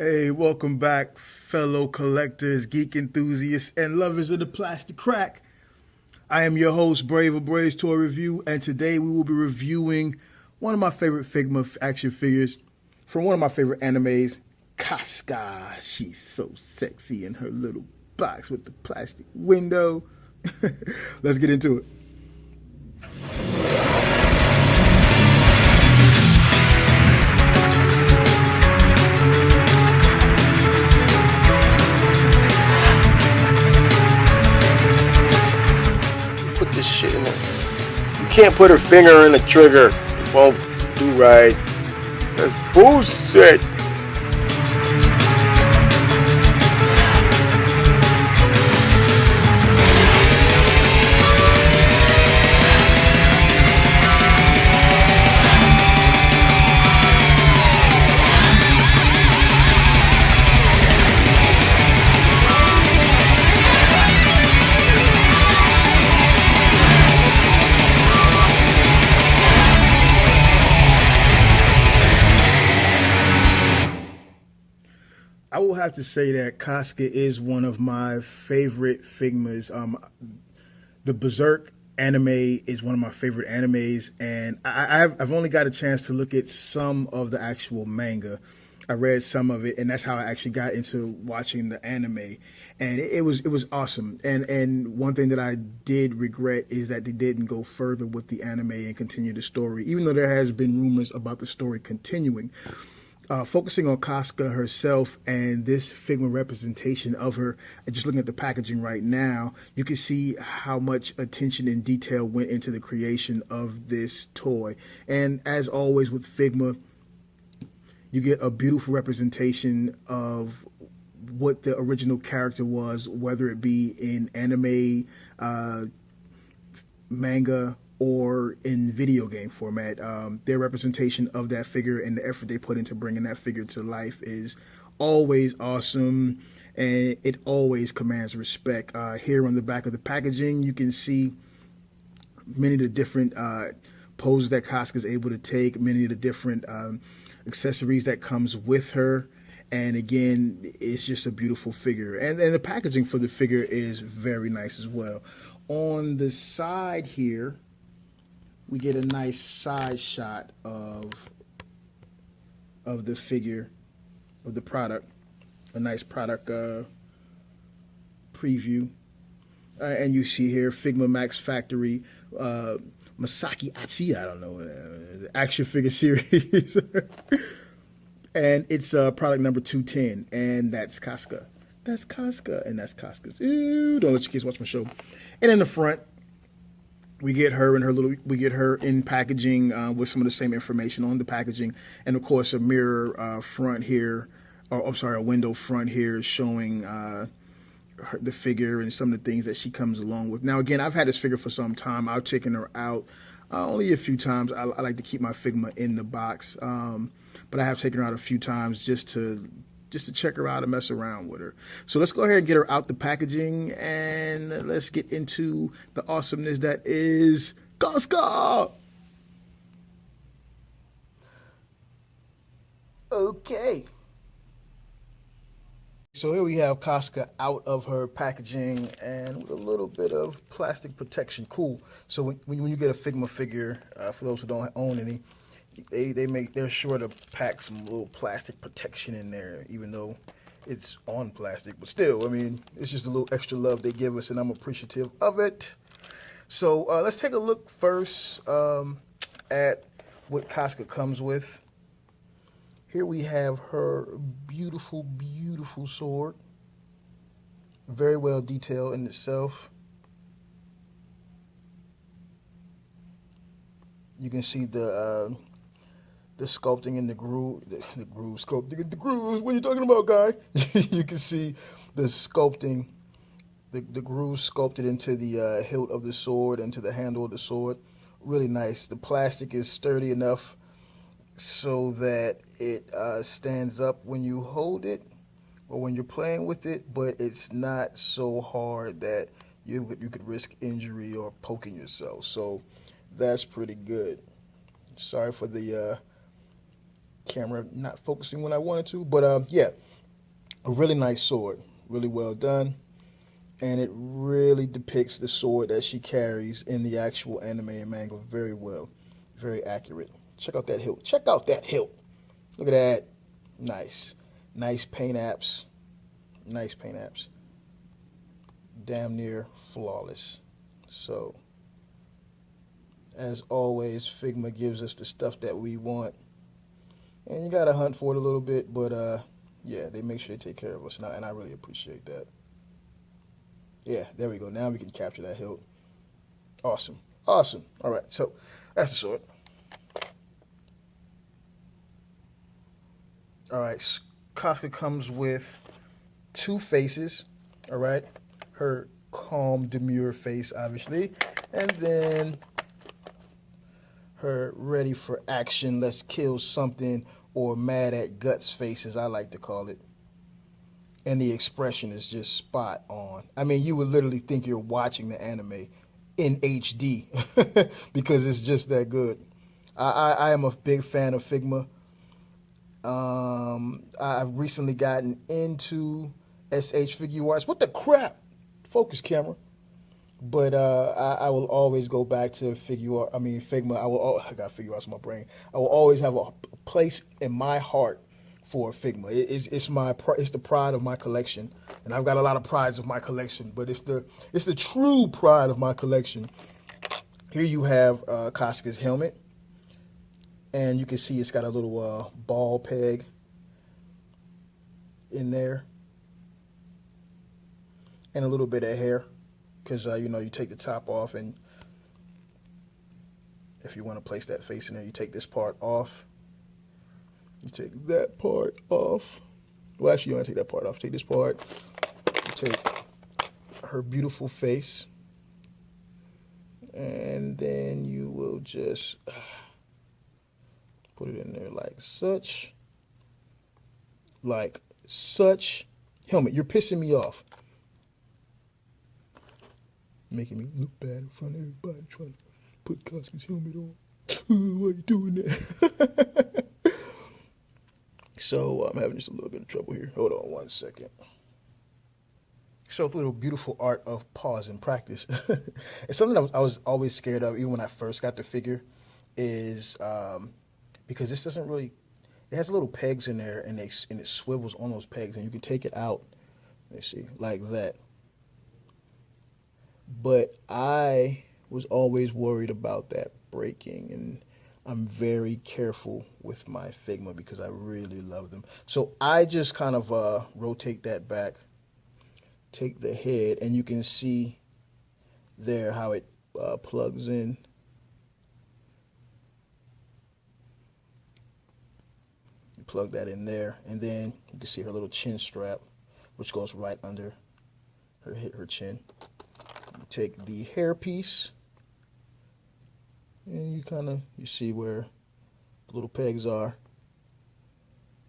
Hey, welcome back, fellow collectors, geek enthusiasts, and lovers of the plastic crack. I am your host, Brave of Braves Toy Review, and today we will be reviewing one of my favorite Figma action figures from one of my favorite animes, Casca. She's so sexy in her little box with the plastic window. Let's get into it. Put this shit in it. You can't put her finger in the trigger. It won't do right. That's bullshit. I will have to say that Casca is one of my favorite Figmas. The Berserk anime is one of my favorite animes, and I've only got a chance to look at some of the actual manga. I read some of it, and that's how I actually got into watching the anime, and it was awesome. And one thing that I did regret is that they didn't go further with the anime and continue the story, even though there has been rumors about the story continuing. Focusing on Casca herself and this Figma representation of her, and just looking at the packaging right now, you can see how much attention and detail went into the creation of this toy. And as always with Figma, you get a beautiful representation of what the original character was, whether it be in anime, manga, or in video game format. Their representation of that figure and the effort they put into bringing that figure to life is always awesome, and it always commands respect. Here on the back of the packaging, you can see many of the different poses that Casca is able to take, many of the different accessories that comes with her. And again, it's just a beautiful figure. And the packaging for the figure is very nice as well. On the side here, we get a nice side shot of the figure, of the product, a nice product preview. And you see here Figma Max Factory Masaki Apsi, I don't know, the action figure series. And it's product number 210, and that's Casca. That's Casca, and that's Casca's. Ew, don't let your kids watch my show. And in the front, we get her in her little. We get her in packaging with some of the same information on the packaging, and of course a mirror front here, or I'm sorry, a window front here showing the figure and some of the things that she comes along with. Now again, I've had this figure for some time. I've taken her out only a few times. I like to keep my Figma in the box, but I have taken her out a few times just to check her out and mess around with her. So let's go ahead and get her out the packaging, and let's get into the awesomeness that is Casca. Okay. So here we have Casca out of her packaging and with a little bit of plastic protection. Cool. So when you get a Figma figure, for those who don't own any, they're sure to pack some little plastic protection in there, even though it's on plastic. But still, I mean, it's just a little extra love they give us, and I'm appreciative of it. So let's take a look first at what Casca comes with. Here we have her beautiful, beautiful sword. Very well detailed in itself. You can see the sculpting in the groove, the groove sculpting, the grooves. What are you talking about, guy? You can see the sculpting, the groove sculpted into the hilt of the sword, into the handle of the sword. Really nice. The plastic is sturdy enough so that it stands up when you hold it or when you're playing with it, but it's not so hard that you could risk injury or poking yourself. So that's pretty good. Sorry for the Camera not focusing when I wanted to, but yeah, a really nice sword, really well done, and it really depicts the sword that she carries in the actual anime and manga very well, very accurate. Check out that hilt. Check out that hilt. Look at that. Nice, nice paint apps. Nice paint apps. Damn near flawless. So, as always, Figma gives us the stuff that we want. And you gotta hunt for it a little bit, but yeah, they make sure they take care of us, and I really appreciate that. Yeah, there we go. Now we can capture that hilt. Awesome, awesome. All right, so that's the sword. All right, Casca comes with two faces. All right, her calm, demure face, obviously, and then her ready for action, let's kill something, or mad at guts face, as I like to call it. And the expression is just spot on. I mean, you would literally think you're watching the anime in HD because it's just that good. I am a big fan of Figma. I've recently gotten into SH Figure Arts. What the crap? Focus, camera. But I will always go back to Figma. I got Figure Arts in my brain. I will always have a place in my heart for Figma. It's the pride of my collection, and I've got a lot of prides of my collection. But it's the true pride of my collection. Here you have Casca's helmet, and you can see it's got a little ball peg in there, and a little bit of hair. Because, you take the top off, and if you want to place that face in there, you take this part off. You take that part off. Well, actually, you don't take that part off. Take this part. You take her beautiful face. And then you will just put it in there like such. Like such. Helmet, you're pissing me off. Making me look bad in front of everybody trying to put Casca's helmet on. Why are you doing that? So I'm having just a little bit of trouble here. Hold on one second. Show a little beautiful art of pause and practice. It's something I was always scared of, even when I first got the figure, is because this doesn't really. It has little pegs in there, and it swivels on those pegs, and you can take it out. Let's see, like that. But I was always worried about that breaking, and I'm very careful with my Figma because I really love them. So I just kind of rotate that back, take the head, and you can see there how it plugs in. You plug that in there, and then you can see her little chin strap, which goes right under her chin. You take the hair piece, and you see where the little pegs are,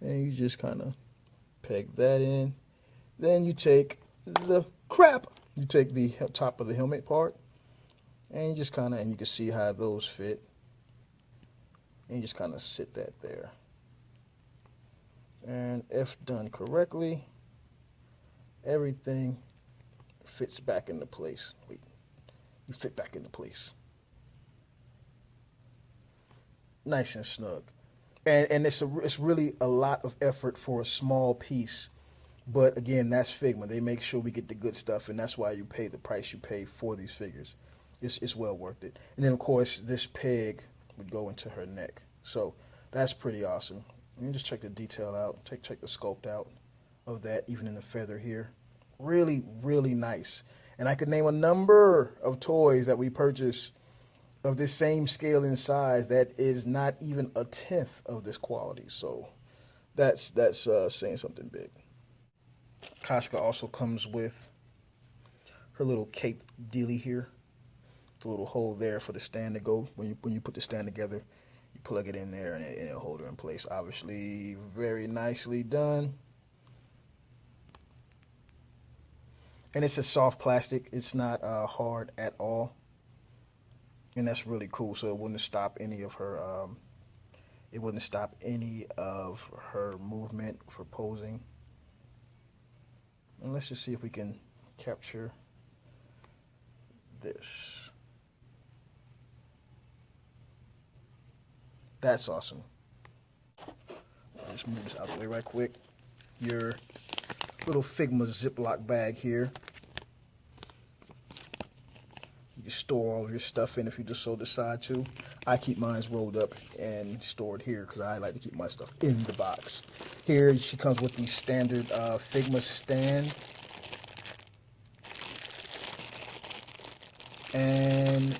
and you just kind of peg that in. Then you take the top of the helmet part, and you just and you can see how those fit, and you just kind of sit that there. And if done correctly, everything fits back into place. Wait, you fit back into place. Nice and snug. And it's really a lot of effort for a small piece. But again, that's Figma. They make sure we get the good stuff, and that's why you pay the price you pay for these figures. It's well worth it. And then, of course, this peg would go into her neck. So that's pretty awesome. Let me just check the detail out. Check the sculpt out of that, even in the feather here. Really, really nice. And I could name a number of toys that we purchase of this same scale and size that is not even a tenth of this quality. So that's saying something big. Casca also comes with her little cape dealy here. The little hole there for the stand to go. When you put the stand together, you plug it in there and it'll hold her in place. Obviously, very nicely done. And it's a soft plastic. It's not hard at all. And that's really cool. So it wouldn't stop any of her It wouldn't stop any of her movement for posing. And let's just see if we can capture this. That's awesome. Just move this out of the way right quick. Your little Figma Ziploc bag here. You can store all of your stuff in if you just so decide to. I keep mine rolled up and stored here because I like to keep my stuff in the box. Here she comes with the standard Figma stand. And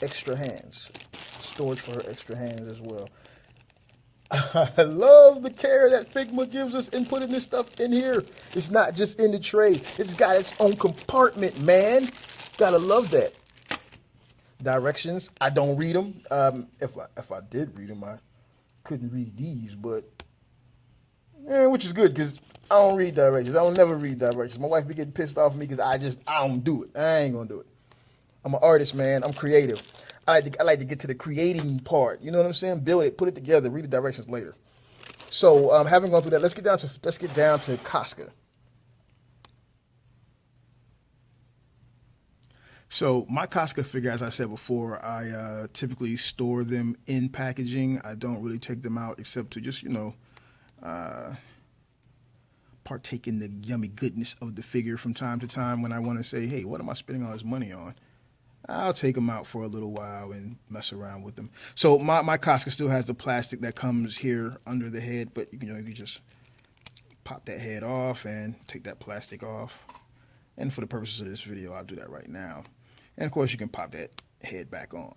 extra hands. Storage for her extra hands as well. I love the care that Figma gives us in putting this stuff in here. It's not just in the tray. It's got its own compartment, man. Gotta love that. Directions, I don't read them. If I did read them, I couldn't read these, but which is good because I don't read directions. I don't never read directions. My wife be getting pissed off at me because I don't do it. I ain't gonna do it. I'm an artist, man. I'm creative. I like to get to the creating part. You know what I'm saying? Build it, put it together, read the directions later. So having gone through that, let's get down to Casca. So my Casca figure, as I said before, I typically store them in packaging. I don't really take them out except to just, partake in the yummy goodness of the figure from time to time when I want to say, hey, what am I spending all this money on? I'll take them out for a little while and mess around with them. So my Casca still has the plastic that comes here under the head, but you just pop that head off and take that plastic off. And for the purposes of this video, I'll do that right now. And of course, you can pop that head back on.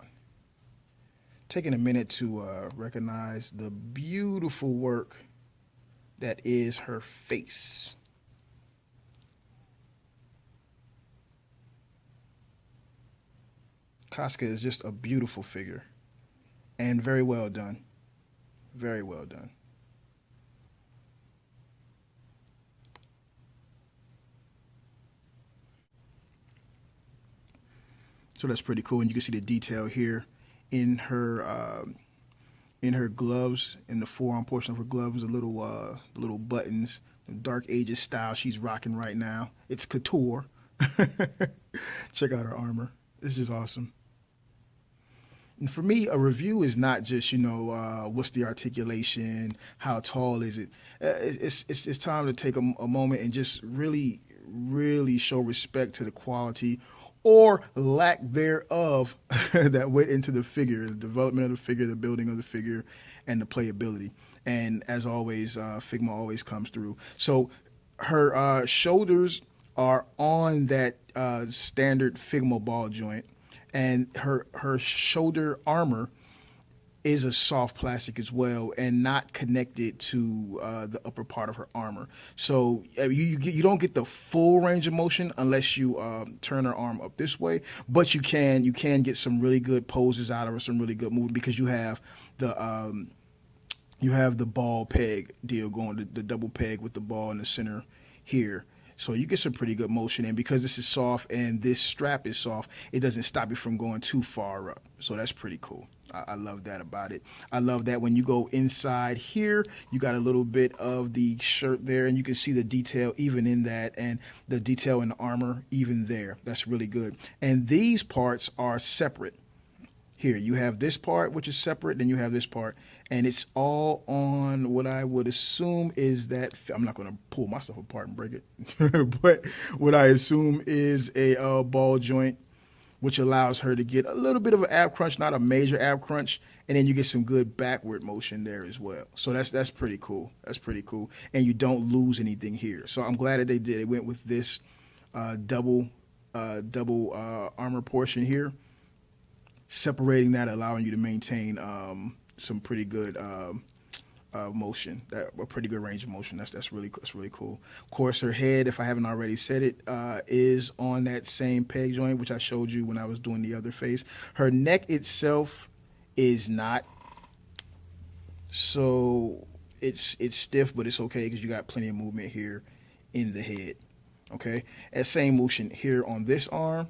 Taking a minute to recognize the beautiful work that is her face. Casca is just a beautiful figure and very well done. Very well done. So that's pretty cool, and you can see the detail here in her gloves, in the forearm portion of her gloves, the little buttons, the Dark Ages style she's rocking right now. It's couture. Check out her armor. It's just awesome. And for me, a review is not just what's the articulation, how tall is it. It's time to take a moment and just really show respect to the quality or lack thereof that went into the figure, the development of the figure, the building of the figure, and the playability. And as always, Figma always comes through. So her shoulders are on that standard Figma ball joint, and her shoulder armor is a soft plastic as well and not connected to the upper part of her armor. So you don't get the full range of motion unless you turn her arm up this way, but you can get some really good poses out of her, some really good movement because you have the ball peg deal going, the double peg with the ball in the center here. So you get some pretty good motion, and because this is soft and this strap is soft, it doesn't stop you from going too far up. So that's pretty cool. I love that about it. I love that when you go inside here, you got a little bit of the shirt there, and you can see the detail even in that, and the detail in the armor even there. That's really good. And these parts are separate. Here, you have this part, which is separate, then you have this part, and it's all on what I would assume is that, I'm not going to pull my stuff apart and break it, but what I assume is a ball joint, which allows her to get a little bit of an ab crunch, not a major ab crunch, and then you get some good backward motion there as well. So that's pretty cool. That's pretty cool, and you don't lose anything here. So I'm glad that they did. They went with this double armor portion here, separating that, allowing you to maintain some pretty good motion, a pretty good range of motion. That's really cool. Of course, her head, if I haven't already said it, is on that same peg joint, which I showed you when I was doing the other face. Her neck itself is not, so it's stiff, but it's okay because you got plenty of movement here in the head. Okay, that same motion here on this arm.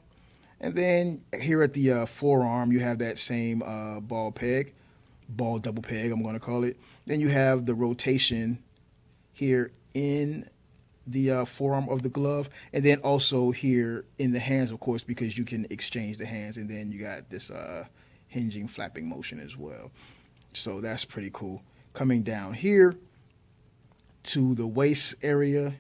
And then here at the forearm, you have that same ball peg, ball double peg, I'm going to call it. Then you have the rotation here in the forearm of the glove, and then also here in the hands, of course, because you can exchange the hands, and then you got this hinging flapping motion as well. So that's pretty cool. Coming down here to the waist area,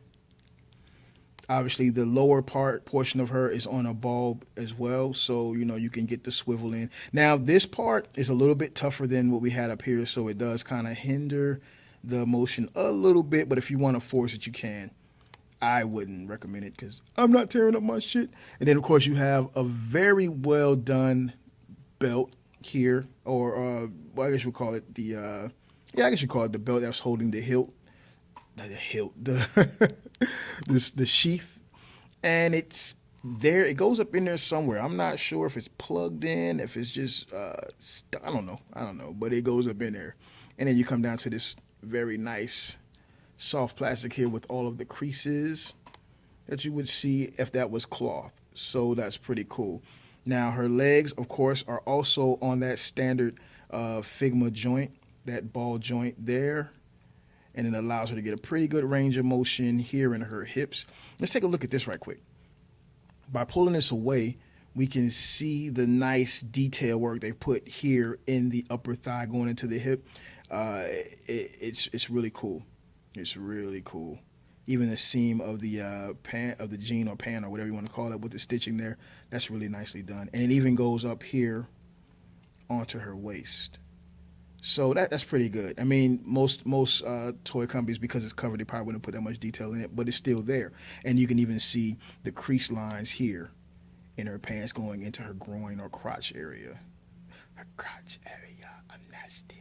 obviously the lower portion of her is on a bulb as well, so you know you can get the swivel in. Now this part is a little bit tougher than what we had up here, so it does kind of hinder the motion a little bit, but if you want to force it, you can. I wouldn't recommend it because I'm not tearing up my shit. And then of course you have a very well done belt here, or well, I guess you call it the I guess you call it the belt that's holding the hilt, the sheath, and it's there. It goes up in there somewhere. I'm not sure if it's plugged in, if it's just I don't know, but it goes up in there. And then you come down to this very nice soft plastic here with all of the creases that you would see if that was cloth. So that's pretty cool. Now her legs, of course, are also on that standard Figma joint, that ball joint there. And it allows her to get a pretty good range of motion here in her hips. Let's take a look at this right quick. By pulling this away, we can see the nice detail work they put here in the upper thigh going into the hip. It's really cool. It's really cool. Even the seam of the pant of the jean or pant or whatever you want to call it with the stitching there, that's really nicely done. And it even goes up here onto her waist. So that's pretty good. I mean, most toy companies, because it's covered, they probably wouldn't put that much detail in it, but it's still there. And you can even see the crease lines here in her pants going into her groin or crotch area. Her crotch area, I'm nasty.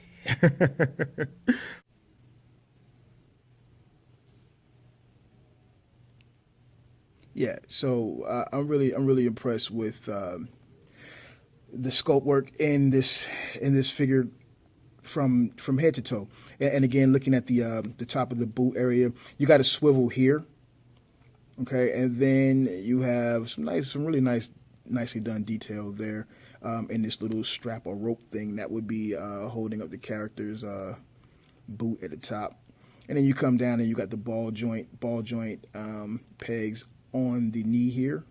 Yeah, so I'm really impressed with the sculpt work in this figure from head to toe. And again, looking at the top of the boot area, you got a swivel here, okay, and then you have some really nicely done detail there in this little strap or rope thing that would be holding up the character's boot at the top. And then you come down and you got the ball joint pegs on the knee here.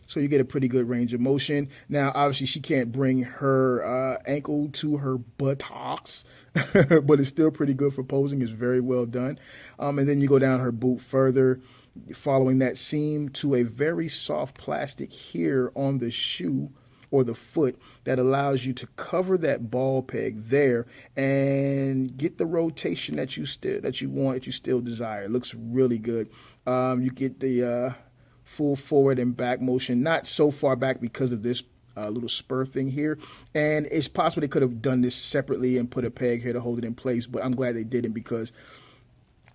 So you get a pretty good range of motion. Now, obviously, she can't bring her ankle to her buttocks, but it's still pretty good for posing. It's very well done. And then you go down her boot further, following that seam to a very soft plastic here on the shoe or the foot that allows you to cover that ball peg there and get the rotation that you still desire. It looks really good. You get the full forward and back motion, not so far back because of this little spur thing here. And it's possible they could have done this separately and put a peg here to hold it in place, but I'm glad they didn't, because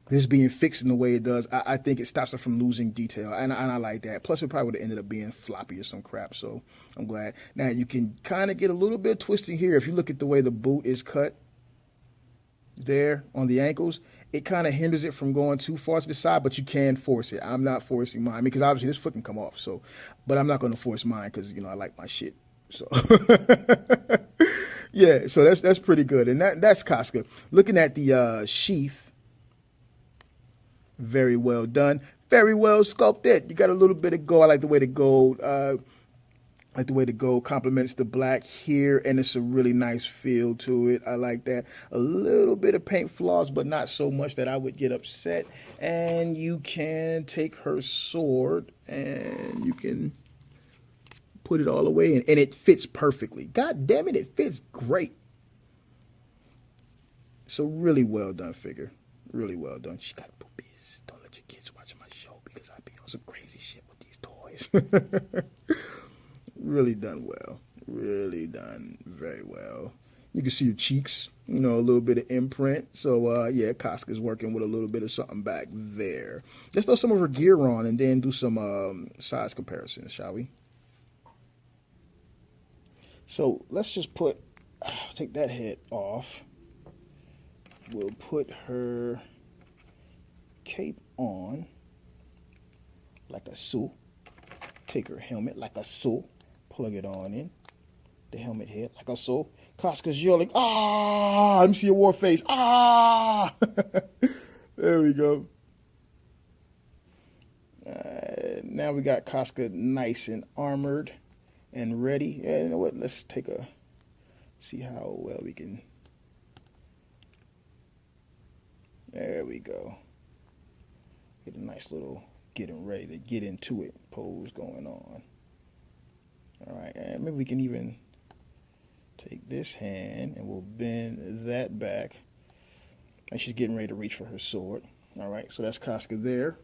this being fixed in the way it does, I think it stops it from losing detail, and I like that. Plus, it probably would have ended up being floppy or some crap, so I'm glad. Now, you can kind of get a little bit twisting here. If you look at the way the boot is cut there on the ankles, it kind of hinders it from going too far to the side, but you can force it. I'm not forcing mine, because obviously this foot can come off, so, but I'm not going to force mine because, you know, I like my shit, so. Yeah, so that's pretty good, and that's Casca. Looking at the sheath, very well done, very well sculpted. You got a little bit of gold. I like the way the gold, complements the black here, and it's a really nice feel to it. I like that. A little bit of paint flaws, but not so much that I would get upset. And you can take her sword and you can put it all away, and it fits perfectly. God damn it, it fits great. So really well done figure. Really well done. She got boobies. Don't let your kids watch my show because I be on some crazy shit with these toys. Really done well. Really done very well. You can see your cheeks, you know, a little bit of imprint. So, yeah, Casca's working with a little bit of something back there. Let's throw some of her gear on and then do some size comparisons, shall we? So let's just take that head off. We'll put her cape on like a so. Take her helmet like a so. Plug it on in. the helmet head, like I saw. Casca's yelling, ah! Let me see your war face, ah! There we go. Now we got Casca nice and armored and ready. Yeah, you know what? Let's see how well we can. There we go. Get a nice little getting ready to get into it pose going on. All right, and maybe we can even take this hand and we'll bend that back. And she's getting ready to reach for her sword. All right, so that's Casca there.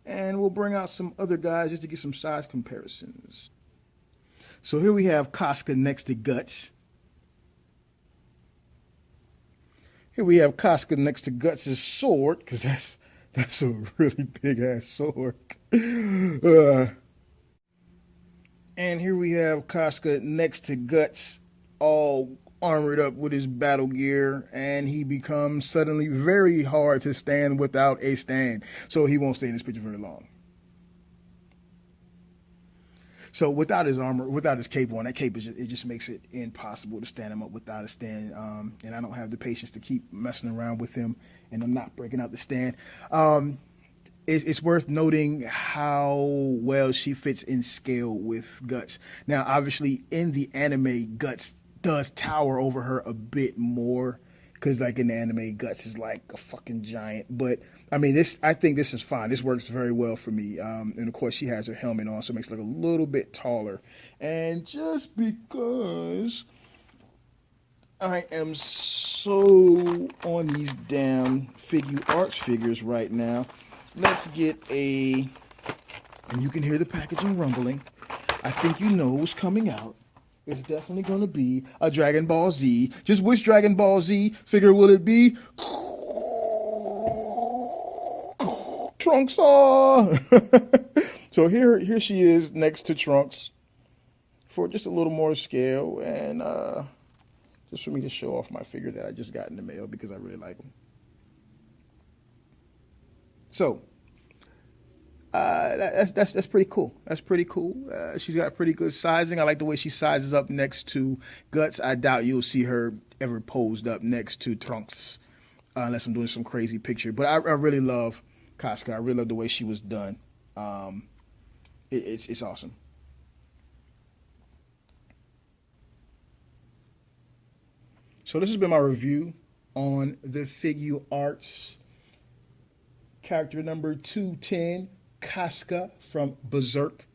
And we'll bring out some other guys just to get some size comparisons. So here we have Casca next to Guts. Here we have Casca next to Guts' sword, because that's a really big ass sword. And here we have Casca next to Guts, all armored up with his battle gear, and he becomes suddenly very hard to stand without a stand. So he won't stay in this picture very long. So without his armor, without his cape on, that cape it just makes it impossible to stand him up without a stand. And I don't have the patience to keep messing around with him, and I'm not breaking out the stand. It's worth noting how well she fits in scale with Guts. Now, obviously, in the anime, Guts does tower over her a bit more, because like in the anime, Guts is like a fucking giant. But I mean, I think this is fine. This works very well for me. And of course, she has her helmet on, so it makes her look a little bit taller. And just because I am so on these damn Figma figures right now, let's get and you can hear the packaging rumbling. I think you know what's coming out. It's definitely going to be a Dragon Ball Z. Just which Dragon Ball Z figure will it be? Trunks. So here she is next to Trunks for just a little more scale, and just for me to show off my figure that I just got in the mail because I really like them. So that's pretty cool. That's pretty cool. She's got pretty good sizing. I like the way she sizes up next to Guts. I doubt you'll see her ever posed up next to Trunks unless I'm doing some crazy picture. But I really love Casca. I really love the way she was done. It's awesome. So this has been my review on the Figma Arts character number 210, Casca from Berserk.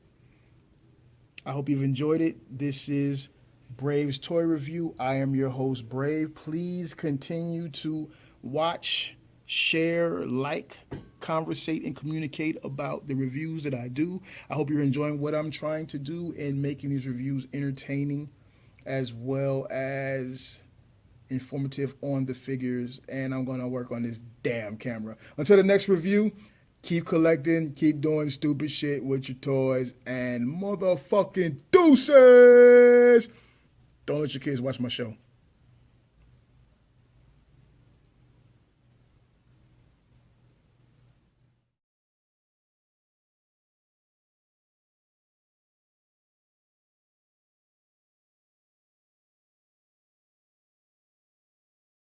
I hope you've enjoyed it. This is Brave's Toy Review. I am your host, Brave. Please continue to watch, share, like, conversate, and communicate about the reviews that I do. I hope you're enjoying what I'm trying to do in making these reviews entertaining as well as informative on the figures, and I'm going to work on this damn camera. Until the next review, keep collecting, keep doing stupid shit with your toys, and motherfucking deuces! Don't let your kids watch my show.